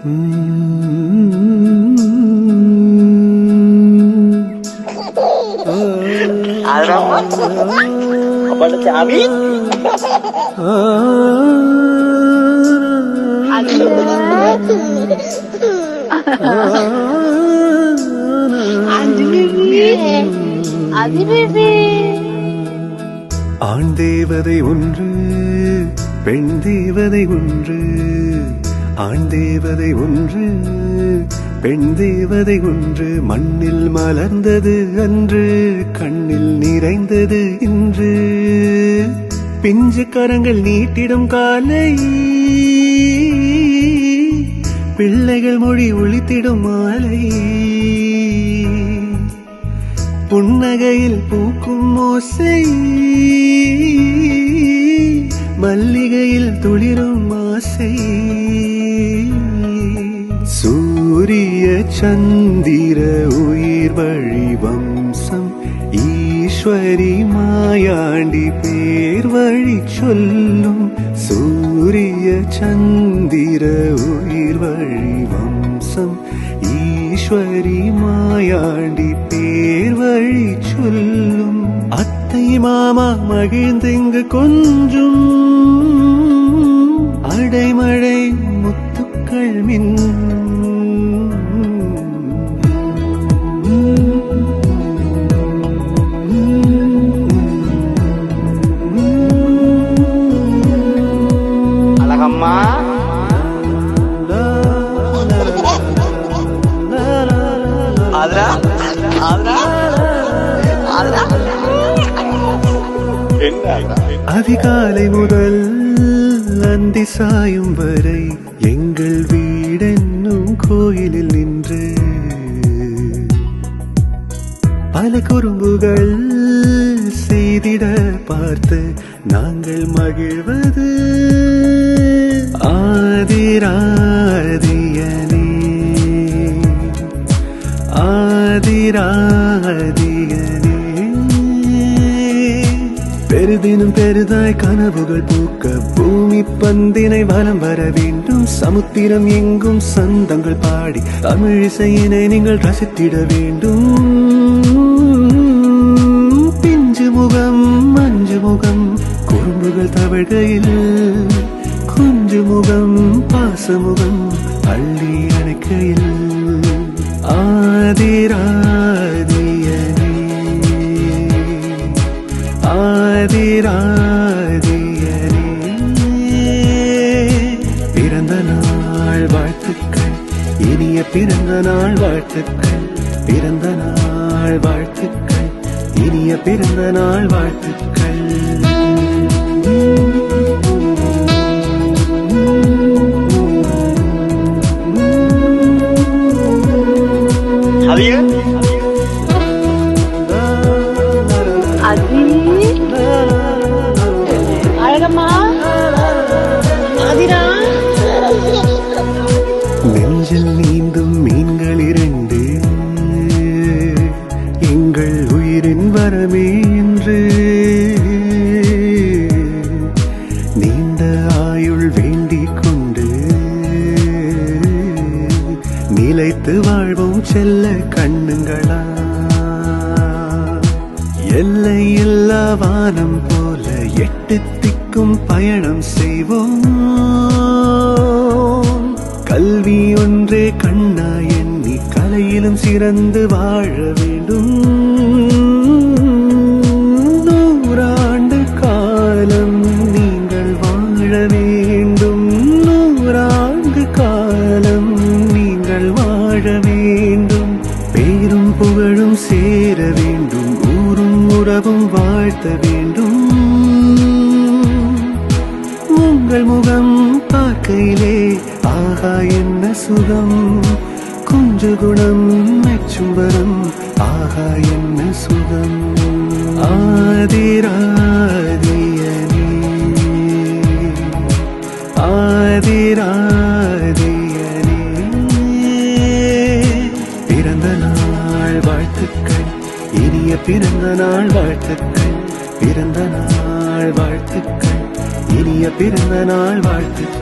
Apa Cabi? ஆண் தேவதை ஒன்று, பெண் தேவதை ஒன்று. ஆண் தேவதை ஒன்று, பெண் தேவதை ஒன்று. மண்ணில் மலர்ந்தது அன்று, கண்ணில் நிறைந்தது இன்று. பிஞ்சு கரங்கள் நீட்டிடும் காலை, பிள்ளைகள் மொழி ஒளித்திடும் மாலை. புன்னகையில் பூக்கும் ஓசை, மல்லிகையில் துளிரும் ஆசை. சூரிய சந்திர உயிர் வழி வம்சம், ஈஸ்வரி மாயாண்டி பேர் வழி சொல்லும். சூரிய சந்திர உயிர் வழி வம்சம், ஈஸ்வரி மாயாண்டி பேர் வழி சொல்லும். அத்தை மாமா மகிழ்ந்து இங்கு கொஞ்சும், அடைமழை முத்துக்கள் மின்னும். அழகம்மா ஆதரா ஆதரா ஆதரா. அதிகாலை முதல் அந்தி சாயும் வரை எங்கள் வீடென்னும் கோயிலில் நின்று பல குறும்புகள் செய்திட பார்த்து நாங்கள் மகிழ்வது. ஆதிராதியனே ஆதிராதியனே. பெரிதினும் பெரிதாய் கனவுகள் பூக்க பூமி பந்தினை வலம் வர வேண்டும். சமுத்திரம் எங்கும் சந்தங்கள் பாடி தமிழிசையினை நீங்கள் ரசித்திட வேண்டும். பிஞ்சு முகம் மஞ்சு முகம் குறும்புகள் தவழ்கையில், குஞ்சு முகம் பாசமுகம் அள்ளி அணைக்கையில். ஆதிராதியனே ஆதிராதியனே. பிறந்த நாள் வாழ்த்துக்கள், இனிய பிறந்த நாள் வாழ்த்துக்கள். பிறந்த நாள் வாழ்த்துக்கள், இனிய பிறந்த நாள் வாழ்த்துக்கள். அழகம்மா ஆதிரா. நெஞ்சில் நீந்தும் மீன்கள் இரண்டு, எங்கள் உயிரின் வரமே என்று. நீண்ட ஆயுள் வேண்டிக் கொண்டு நிலைத்து வாழ்வோம் செல்ல கண்ணுங்களா. எல்லையில்லா வானம் போல எட்டு திக்கும் பயணம் செய்வோம். கல்வி ஒன்றே கண்ணா எண்ணி கலையிலும் சிறந்து வாழ வேண்டும். 100 ஆண்டு காலம் நீங்கள் வாழ வேண்டும். 100 ஆண்டு காலம் நீங்கள் வாழ வேண்டும். பேரும் புகழும் சேர வேண்டும், ஊரும் உறவும் வாழ்த்த வேண்டும். உங்கள் முகம் பார்க்கையிலே ஆகா என்ன சுகம். கொஞ்ச குணம் மெச்சும் வரம் ஆகா என்ன சுகம். ஆதிராதியனே ஆதிராதியனே. பிறந்த நாள் வாழ்த்துக்கள், இனிய பிறந்த நாள் வாழ்த்துக்கள். பிறந்த நாள் வாழ்த்துக்கள், இனிய பிறந்த நாள் வாழ்த்துக்கள்.